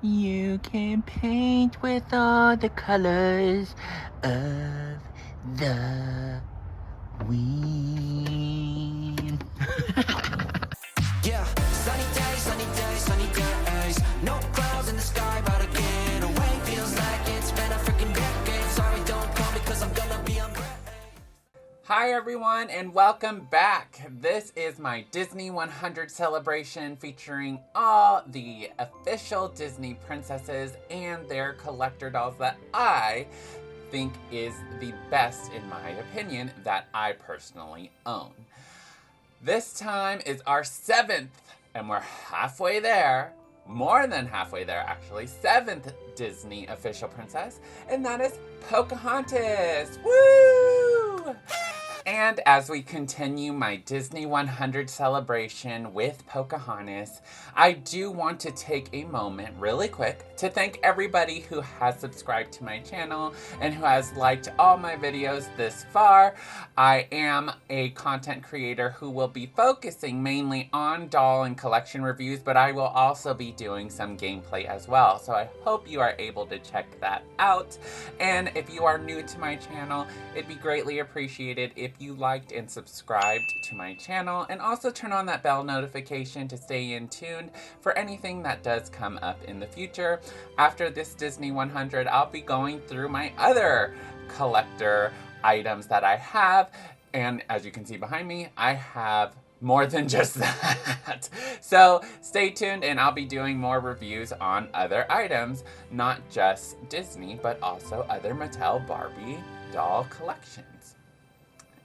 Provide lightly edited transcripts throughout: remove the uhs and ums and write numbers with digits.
You can paint with all the colors of the wind. Yeah, sunny days, sunny days, sunny days. No clouds in the sky, but I get away. Feels like it's been a freaking decade. Sorry, don't call me cause I'm gonna be on break. Hi everyone and welcome back. This is my Disney 100 celebration featuring all the official Disney princesses and their collector dolls that I think is the best, in my opinion, that I personally own. This time is our 7th, and we're halfway there, more than halfway there actually, 7th Disney official princess, and that is Pocahontas. Woo! And as we continue my Disney 100 celebration with Pocahontas, I do want to take a moment really quick to thank everybody who has subscribed to my channel and who has liked all my videos this far. I am a content creator who will be focusing mainly on doll and collection reviews, but I will also be doing some gameplay as well. So I hope you are able to check that out. And if you are new to my channel, it'd be greatly appreciated if you liked and subscribed to my channel, and also turn on that bell notification to stay in tuned for anything that does come up in the future. After this Disney 100, I'll be going through my other collector items that I have, and as you can see behind me, I have more than just that. So stay tuned and I'll be doing more reviews on other items, not just Disney, but also other Mattel Barbie doll collections.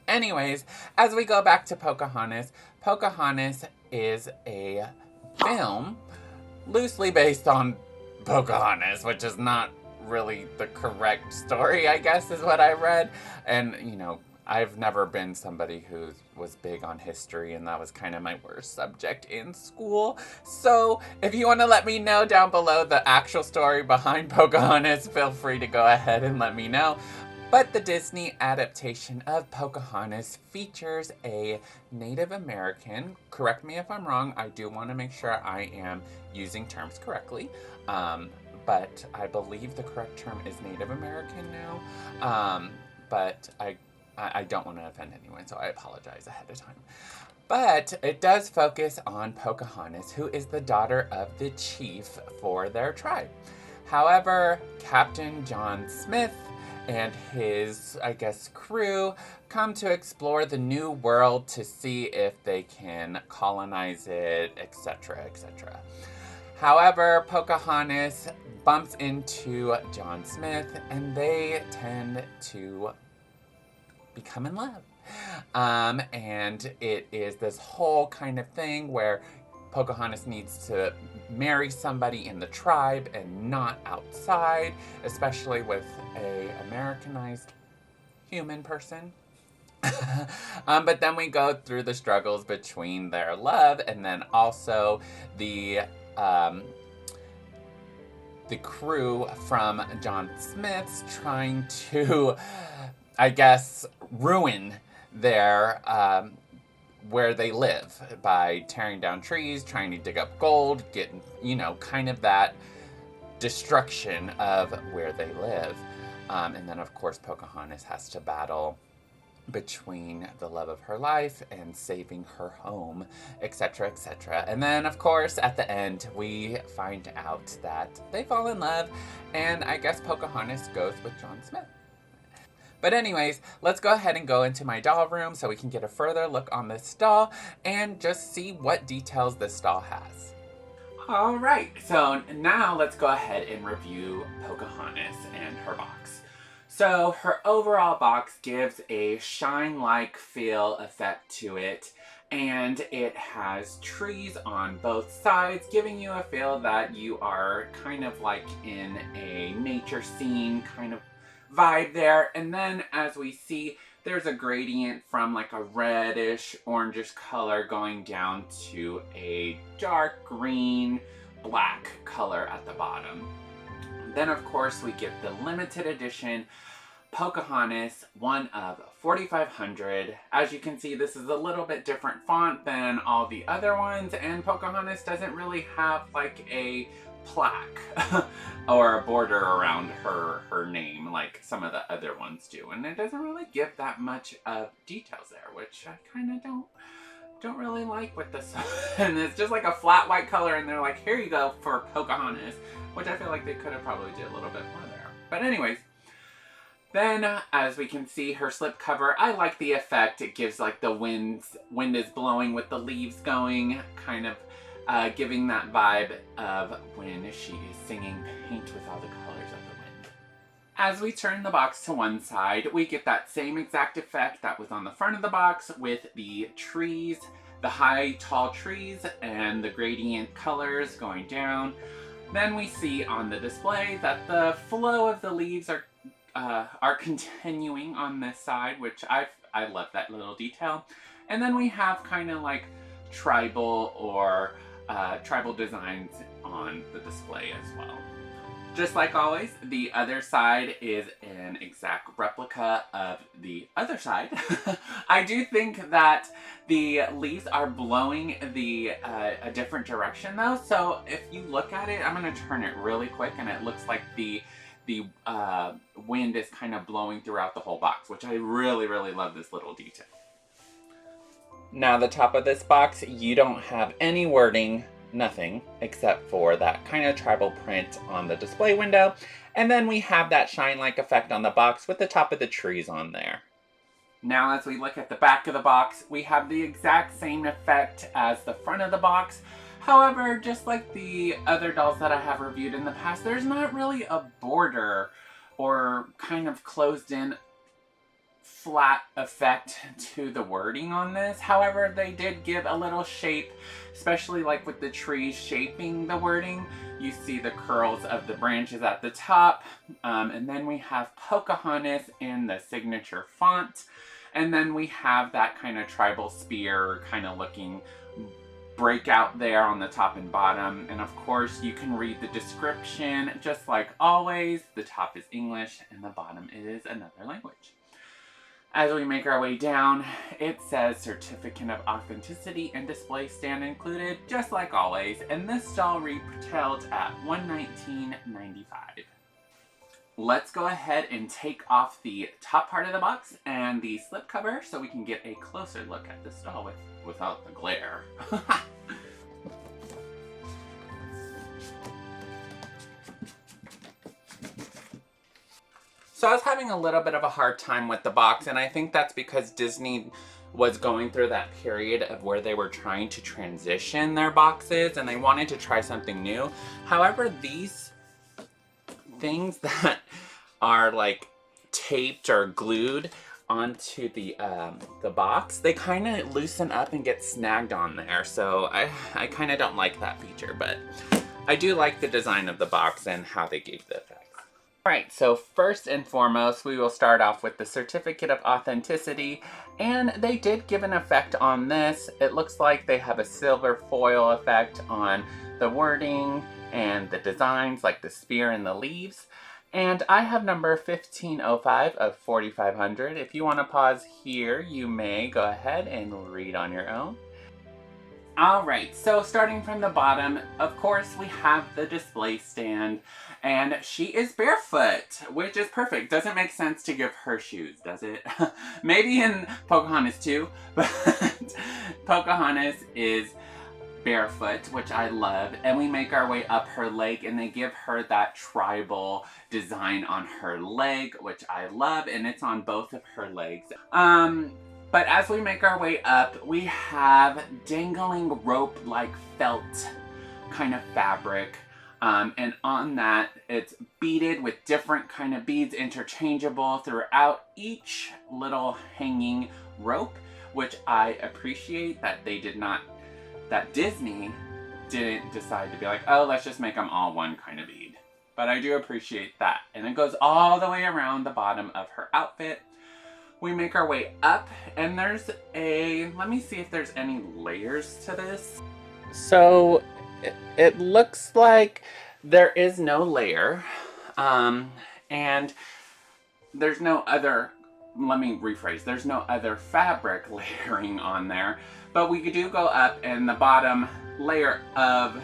Anyways, as we go back to Pocahontas, Pocahontas is a film loosely based on Pocahontas, which is not really the correct story, I guess, is what I read. And, you know, I've never been somebody who was big on history, and that was kind of my worst subject in school. So if you want to let me know down below the actual story behind Pocahontas, feel free to go ahead and let me know. But the Disney adaptation of Pocahontas features a Native American, correct me if I'm wrong, I do want to make sure I am using terms correctly, but I believe the correct term is Native American now, but I don't want to offend anyone, so I apologize ahead of time. But it does focus on Pocahontas, who is the daughter of the chief for their tribe. However, Captain John Smith and his, I guess, crew come to explore the new world to see if they can colonize it, etc., etc. However, Pocahontas bumps into John Smith and they tend to become in love. And it is this whole kind of thing where Pocahontas needs to marry somebody in the tribe and not outside, especially with a Americanized human person. But then we go through the struggles between their love and then also the crew from John Smith's trying to, I guess, ruin their where they live by tearing down trees, trying to dig up gold, getting, you know, kind of that destruction of where they live. And then, of course, Pocahontas has to battle between the love of her life and saving her home, etc., etc. And then, of course, at the end, we find out that they fall in love, and I guess Pocahontas goes with John Smith. But anyways, let's go ahead and go into my doll room so we can get a further look on this doll and just see what details this doll has. Alright, so now let's go ahead and review Pocahontas and her box. So her overall box gives a shine-like feel effect to it, and it has trees on both sides, giving you a feel that you are kind of like in a nature scene kind of vibe there. And then as we see, there's a gradient from like a reddish orangish color going down to a dark green black color at the bottom. Then of course we get the limited edition Pocahontas, one of 4,500. As you can see, this is a little bit different font than all the other ones, and Pocahontas doesn't really have like a plaque or a border around her name like some of the other ones do. And it doesn't really give that much of details there, which I kind of don't really like with this. And it's just like a flat white color, and they're like, here you go for Pocahontas, which I feel like they could have probably did a little bit more there. But anyways, then as we can see her slipcover, I like the effect. It gives like the wind is blowing with the leaves going, kind of giving that vibe of when she is singing Paint with all the colors of the wind. As we turn the box to one side, we get that same exact effect that was on the front of the box with the trees, the high, tall trees, and the gradient colors going down. Then we see on the display that the flow of the leaves are continuing on this side, which I love that little detail. And then we have kind of like tribal or tribal designs on the display as well. Just like always, the other side is an exact replica of the other side. I do think that the leaves are blowing a different direction though. So if you look at it, I'm going to turn it really quick, and it looks like the wind is kind of blowing throughout the whole box, which I really, really love this little detail. Now the top of this box, you don't have any wording, nothing, except for that kind of tribal print on the display window. And then we have that shine-like effect on the box with the top of the trees on there. Now as we look at the back of the box, we have the exact same effect as the front of the box. However, just like the other dolls that I have reviewed in the past, there's not really a border or kind of closed in flat effect to the wording on this. However, they did give a little shape, especially like with the trees shaping the wording. You see the curls of the branches at the top, and then we have Pocahontas in the signature font, and then we have that kind of tribal spear kind of looking breakout there on the top and bottom. And of course you can read the description just like always. The top is English and the bottom is another language. As we make our way down, it says Certificate of Authenticity and Display Stand included, just like always, and this doll retailed at $119.95. Let's go ahead and take off the top part of the box and the slipcover so we can get a closer look at this doll without the glare. So I was having a little bit of a hard time with the box, and I think that's because Disney was going through that period of where they were trying to transition their boxes and they wanted to try something new. However, these things that are like taped or glued onto the box, they kind of loosen up and get snagged on there. So I kind of don't like that feature, but I do like the design of the box and how they gave the effect. Alright, so first and foremost, we will start off with the Certificate of Authenticity, and they did give an effect on this. It looks like they have a silver foil effect on the wording and the designs, like the spear and the leaves. And I have number 1505 of 4500. If you want to pause here, you may go ahead and read on your own. Alright, so starting from the bottom, of course we have the display stand, and she is barefoot, which is perfect. Doesn't make sense to give her shoes, does it? Maybe in Pocahontas too, but Pocahontas is barefoot, which I love, and we make our way up her leg, and they give her that tribal design on her leg, which I love, and it's on both of her legs. But as we make our way up, we have dangling rope-like felt kind of fabric. And on that, it's beaded with different kind of beads, interchangeable throughout each little hanging rope, which I appreciate that that Disney didn't decide to be like, oh, let's just make them all one kind of bead. But I do appreciate that. And it goes all the way around the bottom of her outfit. We make our way up, and there's let me see if there's any layers to this. So it looks like there is no layer, and there's no other, let me rephrase, there's no other fabric layering on there, but we do go up, and the bottom layer of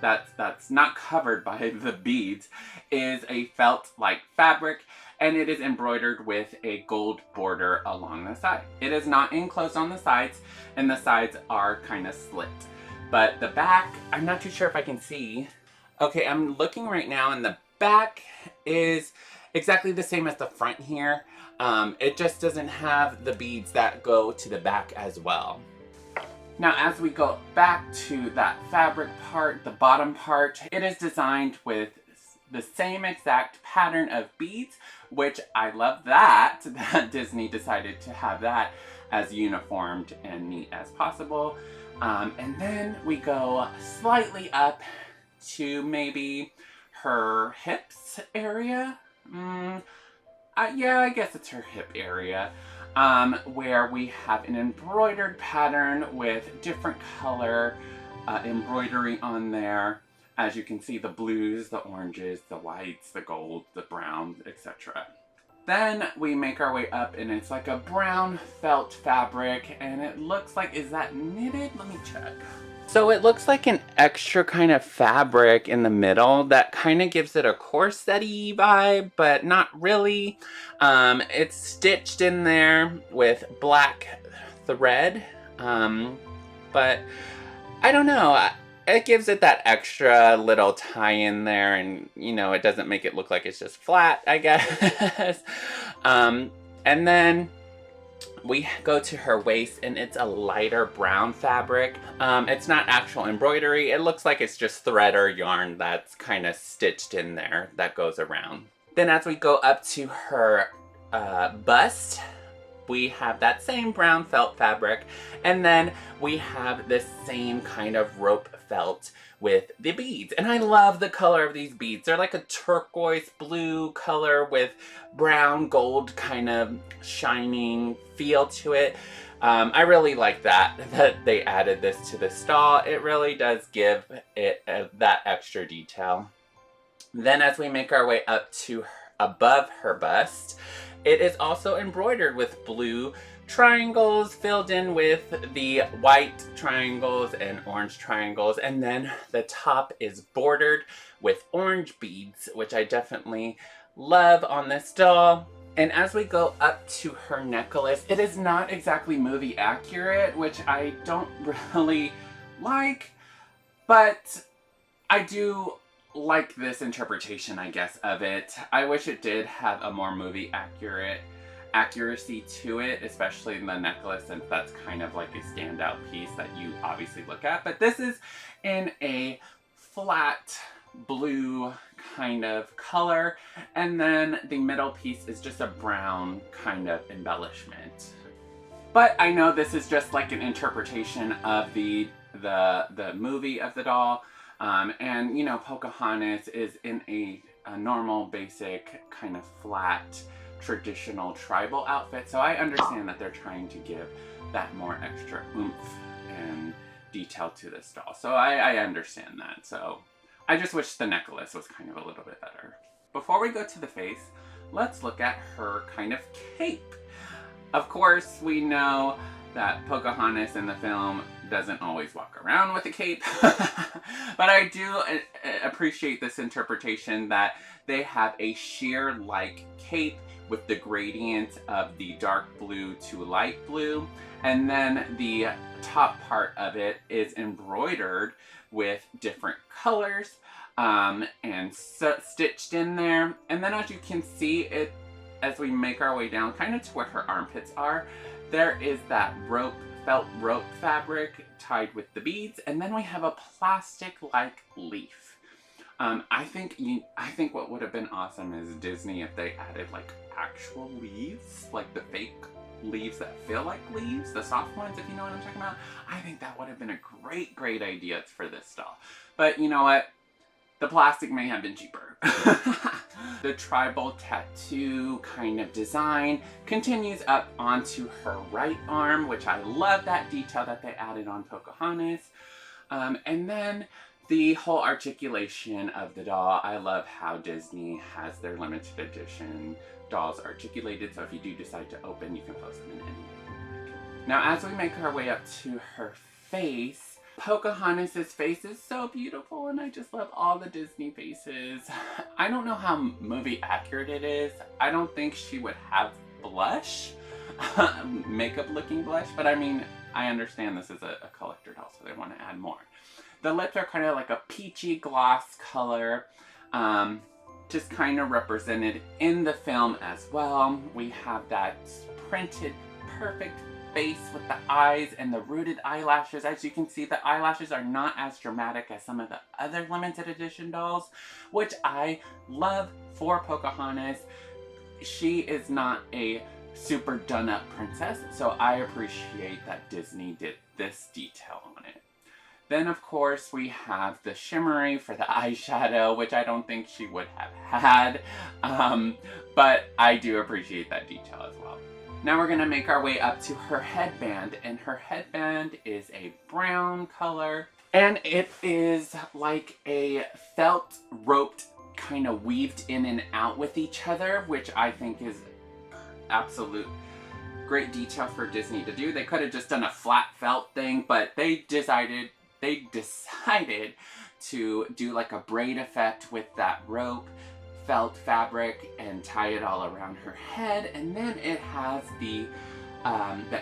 that's not covered by the beads is a felt-like fabric, and it is embroidered with a gold border along the side. It is not enclosed on the sides, and the sides are kind of slit. But the back, I'm not too sure if I can see. Okay, I'm looking right now, and the back is exactly the same as the front here. It just doesn't have the beads that go to the back as well. Now, as we go back to that fabric part, the bottom part, it is designed with the same exact pattern of beads, which I love that Disney decided to have that as uniformed and neat as possible. And then we go slightly up to maybe her hips area. Yeah, I guess it's her hip area. Where we have an embroidered pattern with different color embroidery on there. As you can see, the blues, the oranges, the whites, the gold, the browns, etc. Then we make our way up, and it's like a brown felt fabric, and it looks like, is that knitted? Let me check. So it looks like an extra kind of fabric in the middle that kind of gives it a corset-y vibe, but not really. It's stitched in there with black thread, but I don't know. It gives it that extra little tie in there, and you know, it doesn't make it look like it's just flat, I guess. And then we go to her waist, and it's a lighter brown fabric. It's not actual embroidery. It looks like it's just thread or yarn that's kind of stitched in there that goes around. Then as we go up to her bust, we have that same brown felt fabric, and then we have this same kind of rope felt with the beads. And I love the color of these beads. They're like a turquoise blue color with brown gold kind of shining feel to it. I really like that they added this to the stall. It really does give it that extra detail. Then as we make our way up to above her bust, it is also embroidered with blue triangles filled in with the white triangles and orange triangles, and then the top is bordered with orange beads, which I definitely love on this doll. And as we go up to her necklace, it is not exactly movie accurate, which I don't really like, but I do like this interpretation, I guess, of it. I wish it did have a more movie accuracy to it, especially in the necklace, since that's kind of like a standout piece that you obviously look at. But this is in a flat blue kind of color, and then the middle piece is just a brown kind of embellishment. But I know this is just like an interpretation of the movie of the doll. And you know, Pocahontas is in a normal, basic, kind of flat, traditional tribal outfit. So I understand that they're trying to give that more extra oomph and detail to this doll. So I understand that. So I just wish the necklace was kind of a little bit better. Before we go to the face, let's look at her kind of cape. Of course, we know that Pocahontas in the film doesn't always walk around with a cape, but I do appreciate this interpretation that they have a sheer-like cape with the gradient of the dark blue to light blue, and then the top part of it is embroidered with different colors and stitched in there. And then as you can see, it as we make our way down kind of to where her armpits are, there is that felt rope fabric tied with the beads, and then we have a plastic-like leaf. I think what would have been awesome is Disney if they added like actual leaves, like the fake leaves that feel like leaves, the soft ones, if you know what I'm talking about. I think that would have been a great idea for this doll. But you know what? The plastic may have been cheaper. The tribal tattoo kind of design continues up onto her right arm, which I love that detail that they added on Pocahontas. And then the whole articulation of the doll. I love how Disney has their limited edition dolls articulated, so if you do decide to open, you can post them in any way. Now, as we make our way up to her face, Pocahontas' face is so beautiful, and I just love all the Disney faces. I don't know how movie accurate it is. I don't think she would have blush, makeup looking blush, but I mean, I understand this is a collector doll, so they want to add more. The lips are kind of like a peachy gloss color, just kind of represented in the film as well. We have that printed, perfect face with the eyes and the rooted eyelashes. As you can see, the eyelashes are not as dramatic as some of the other limited edition dolls, which I love for Pocahontas. She is not a super done up princess, so I appreciate that Disney did this detail on it. Then, of course, we have the shimmery for the eyeshadow, which I don't think she would have had, but I do appreciate that detail as well. Now we're going to make our way up to her headband, and her headband is a brown color, and it is like a felt roped kind of weaved in and out with each other, which I think is absolute great detail for Disney to do. They could have just done a flat felt thing, but they decided to do like a braid effect with that rope felt fabric and tie it all around her head, and then it has the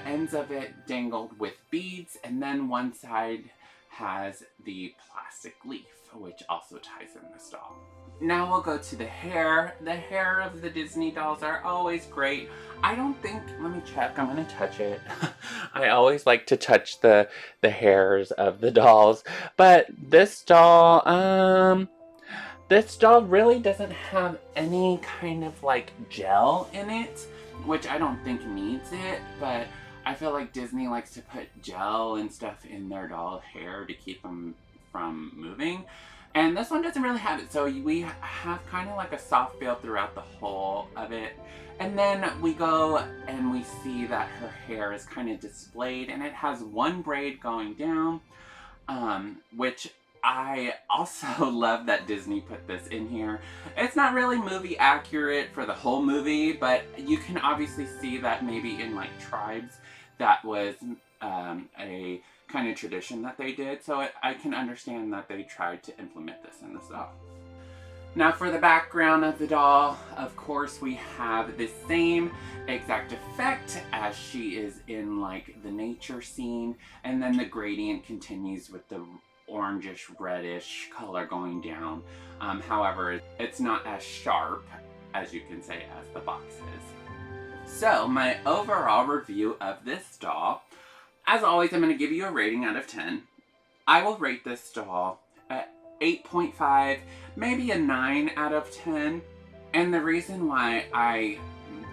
ends of it dangled with beads, and then one side has the plastic leaf, which also ties in this doll. Now we'll go to the hair. The hair of the Disney dolls are always great. I don't think, let me check, I'm gonna touch it. I always like to touch the hairs of the dolls, but this doll really doesn't have any kind of like gel in it, which I don't think needs it, but I feel like Disney likes to put gel and stuff in their doll hair to keep them from moving. And this one doesn't really have it, so we have kind of like a soft feel throughout the whole of it. And then we go and we see that her hair is kind of displayed, and it has one braid going down, which I also love that Disney put this in here. It's not really movie accurate for the whole movie, but you can obviously see that maybe in like tribes that was a kind of tradition that they did, so I can understand that they tried to implement this in this doll. Now for the background of the doll, of course we have the same exact effect as she is in like the nature scene, and then the gradient continues with the orangish reddish color going down. However, it's not as sharp as you can say as the box is. So my overall review of this doll, as always, I'm going to give you a rating out of 10. I will rate this doll at 8.5, maybe a 9 out of 10. And the reason why I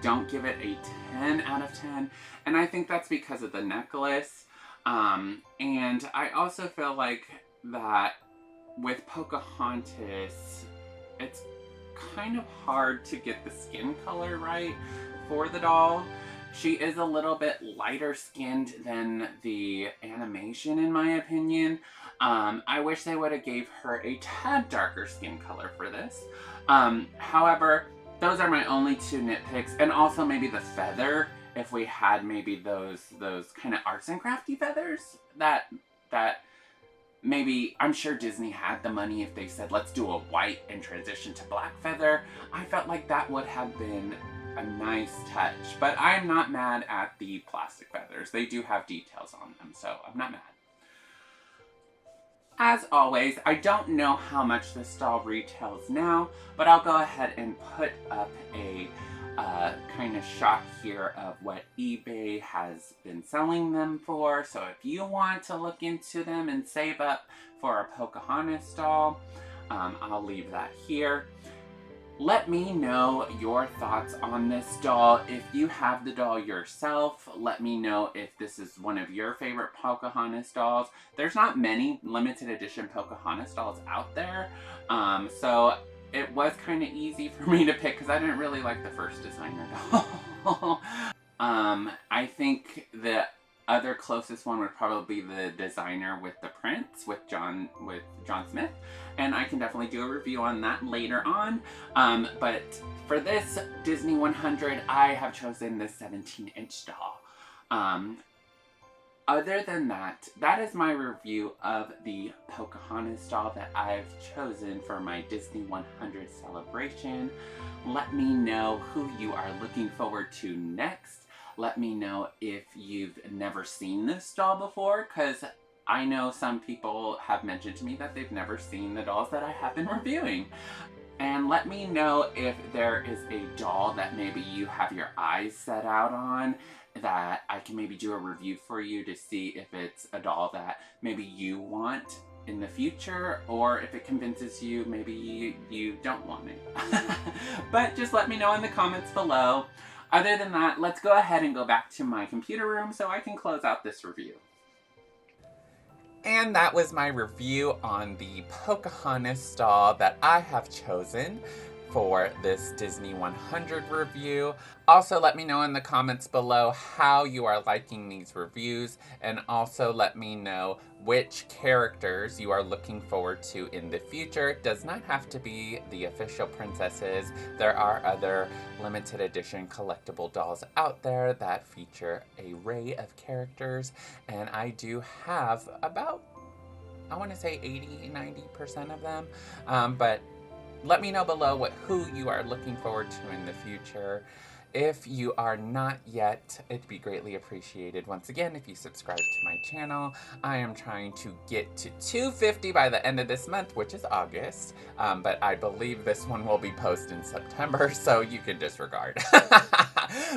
don't give it a 10 out of 10, and I think that's because of the necklace. And I also feel like that with Pocahontas, it's kind of hard to get the skin color right for the doll. She is a little bit lighter skinned than the animation, in my opinion. I wish they would have gave her a tad darker skin color for this. However, those are my only two nitpicks, and also maybe the feather. If we had maybe those kind of arts and crafty feathers that maybe, I'm sure Disney had the money if they said let's do a white and transition to black feather. I felt like that would have been a nice touch, but I'm not mad at the plastic feathers. They do have details on them, so I'm not mad. As always, I don't know how much this doll retails now, but I'll go ahead and put up a kind of shot here of what eBay has been selling them for. So if you want to look into them and save up for a Pocahontas doll, I'll leave that here. Let me know your thoughts on this doll. If you have the doll yourself, let me know if this is one of your favorite Pocahontas dolls. There's not many limited edition Pocahontas dolls out there, so it was kind of easy for me to pick because I didn't really like the first designer doll. I think the other closest one would probably be the designer with the prince with John Smith, and I can definitely do a review on that later on. But for this Disney 100, I have chosen the 17-inch doll. other than that, that is my review of the Pocahontas doll that I've chosen for my Disney 100 celebration. Let me know who you are looking forward to next. Let me know if you've never seen this doll before, because I know some people have mentioned to me that they've never seen the dolls that I have been reviewing. And let me know if there is a doll that maybe you have your eyes set out on that I can maybe do a review for you to see if it's a doll that maybe you want in the future, or if it convinces you maybe you don't want it. But just let me know in the comments below. Other than that, let's go ahead and go back to my computer room so I can close out this review. And that was my review on the Pocahontas doll that I have chosen for this Disney 100 review. Also, let me know in the comments below how you are liking these reviews, and also let me know which characters you are looking forward to in the future. It does not have to be the official princesses. There are other limited edition collectible dolls out there that feature an array of characters, and I do have about, I want to say 80-90% of them, but let me know below who you are looking forward to in the future. If you are not yet, it'd be greatly appreciated once again if you subscribe to my channel. I am trying to get to 250 by the end of this month, which is August, but I believe this one will be posted in September, so you can disregard.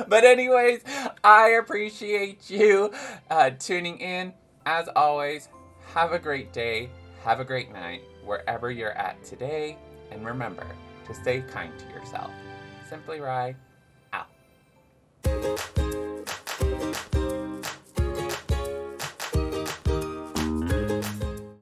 But anyways, I appreciate you tuning in. As always, have a great day, have a great night, wherever you're at today. And remember to stay kind to yourself. Simply Rye, out.